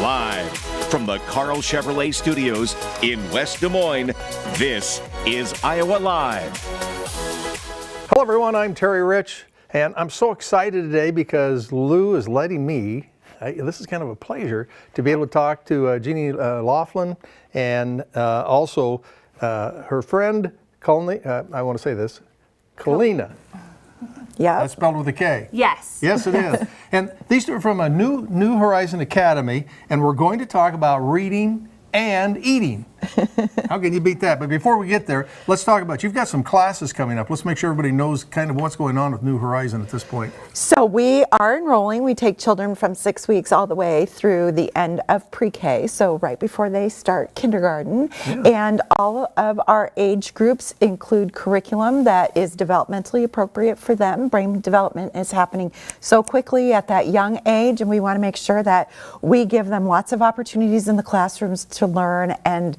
Live from the Carl Chevrolet Studios in West Des Moines, this is Iowa Live. Hello everyone, I'm Terry Rich, and I'm so excited today because Lou is letting me, this is kind of a pleasure, to be able to talk to Jeannine Laughlin and also her friend, I want to say this, Kelena. Yeah. That's spelled with a K. Yes. Yes, it is. And these two are from a New Horizon Academy, and we're going to talk about reading and eating. How can you beat that? But before we get there, let's talk about, you've got some classes coming up. Let's make sure everybody knows kind of what's going on with New Horizon at this point. So we are enrolling. We take children from 6 weeks all the way through the end of pre-K, so right before they start kindergarten. Yeah. And all of our age groups include curriculum that is developmentally appropriate for them. Brain development is happening so quickly at that young age, and we want to make sure that we give them lots of opportunities in the classrooms to learn and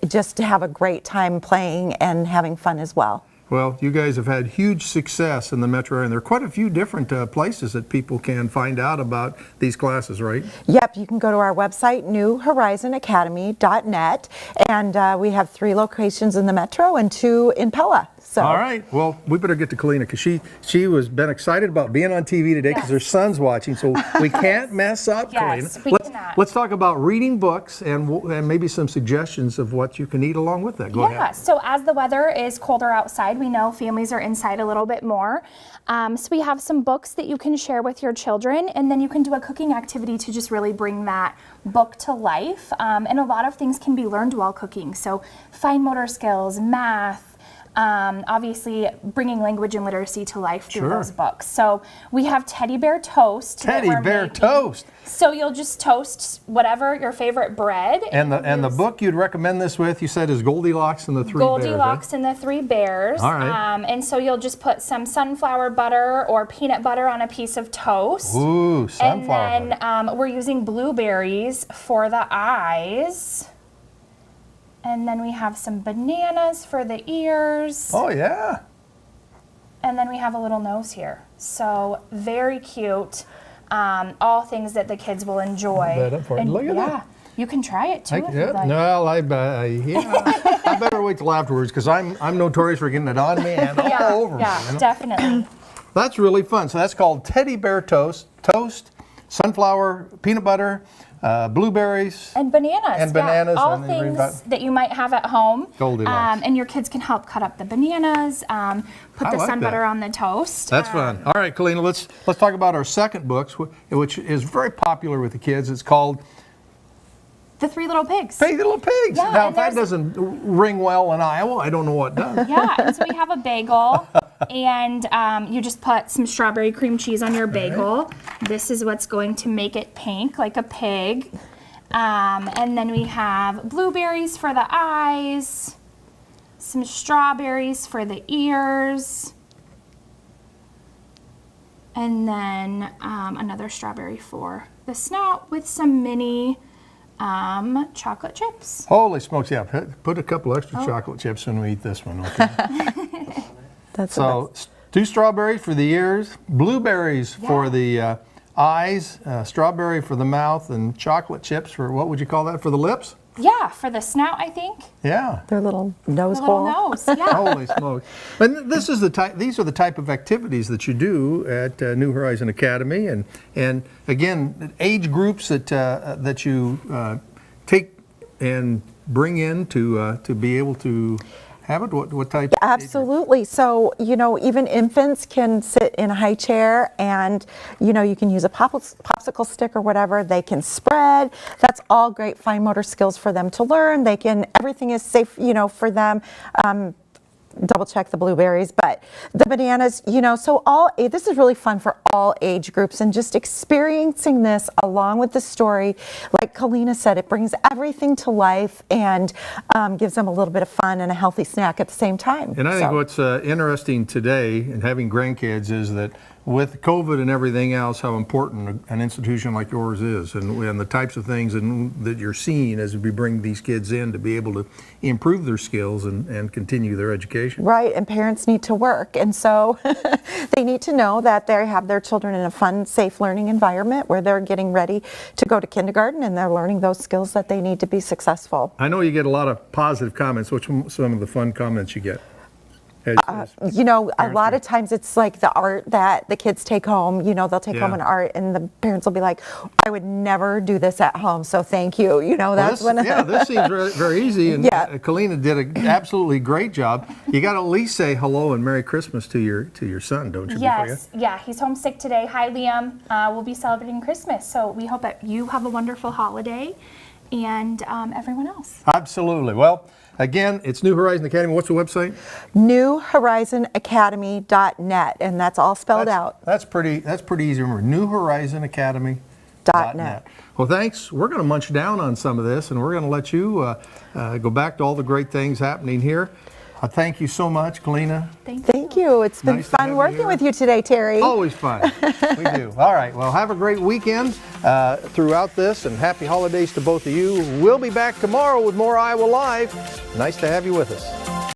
just to have a great time playing and having fun as well. Well, you guys have had huge success in the metro area, and there are quite a few different places that people can find out about these classes, right? Yep, you can go to our website, newhorizonacademy.net, and we have 3 locations in the metro and 2 in Pella. So. All right, well, we better get to Kelena because she was been excited about being on TV today because her son's watching, so we can't mess up, Yes, Kelena. Let's talk about reading books and maybe some suggestions of what you can eat along with that. Go ahead. So as the weather is colder outside, we know families are inside a little bit more. So we have some books that you can share with your children, and then you can do a cooking activity to just really bring that book to life. And a lot of things can be learned while cooking. So fine motor skills, math, obviously bringing language and literacy to life through those books. So we have teddy bear toast. Teddy bear toast. So you'll just toast whatever your favorite bread. And the book you'd recommend this with, you said, is Goldilocks and the Three Bears. Goldilocks and the Three Bears. All right. And so you'll just put some sunflower butter or peanut butter on a piece of toast. Ooh, sunflower butter. And then we're using blueberries for the eyes. And then we have some bananas for the ears. Oh, yeah. And then we have a little nose here. So very cute. All things that the kids will enjoy. Look at that. You can try it too if you'd like. No, I better wait till afterwards because I'm notorious for getting it on me and all over me. Yeah, definitely. That's really fun. So that's called teddy bear toast, sunflower, peanut butter, blueberries. And bananas. And bananas. All and things that you might have at home. Goldilocks. And your kids can help cut up the bananas, put the sun butter on the toast. That's fun. All right, Kelena, let's talk about our second book, which is very popular with the kids. It's called The Three Little Pigs. Three Little Pigs. Yeah, now, if that doesn't ring well in Iowa, I don't know what does. Yeah, and so we have a bagel, and you just put some strawberry cream cheese on your bagel. Right. This is what's going to make it pink, like a pig. And then we have blueberries for the eyes, some strawberries for the ears, and then another strawberry for the snout with some mini chocolate chips. Holy smokes, yeah. Put a couple extra chocolate chips when we eat this one, okay? That's so 2 strawberries for the ears, blueberries for the eyes, strawberry for the mouth, and chocolate chips for, what would you call that, for the lips? Yeah, for the snout, I think. Yeah. Their little nose hole. hole. Nose, yeah. Holy smokes. But this is these are the type of activities that you do at New Horizon Academy, and again, age groups that you take and bring in to be able to have it. What type? Absolutely. So, even infants can sit in a high chair and, you can use a popsicle stick or whatever. They can spread. That's all great fine motor skills for them to learn. Everything is safe, for them. Double check the blueberries, but the bananas, so this is really fun for all age groups, and just experiencing this along with the story, like Kelena said, it brings everything to life and gives them a little bit of fun and a healthy snack at the same time. And I think what's interesting today in having grandkids is that with COVID and everything else, how important an institution like yours is, and the types of things that you're seeing as we bring these kids in to be able to improve their skills and continue their education. Right, and parents need to work, and so they need to know that they have their children in a fun, safe learning environment where they're getting ready to go to kindergarten and they're learning those skills that they need to be successful. I know you get a lot of positive comments. What's some of the fun comments you get? You know, a lot of times it's like the art that the kids take home, you know, they'll take home an art and the parents will be like, I would never do this at home, so thank you. You know, that's when... this seems very easy, and Kelena did an absolutely great job. You got to at least say hello and Merry Christmas to your son, don't you? Yes, yeah, he's homesick today. Hi, Liam. We'll be celebrating Christmas, so we hope that you have a wonderful holiday, and everyone else. Absolutely. Well, again, it's New Horizon Academy. What's the website? NewHorizonAcademy.net, and that's all spelled out. That's pretty easy to remember. NewHorizonAcademy.net. Well, thanks. We're going to munch down on some of this, and we're going to let you go back to all the great things happening here. Thank you so much, Kelena. Thank you. It's been fun working with you today, Terry. Always fun. We do. All right. Well, have a great weekend throughout this, and happy holidays to both of you. We'll be back tomorrow with more Iowa Live. Nice to have you with us.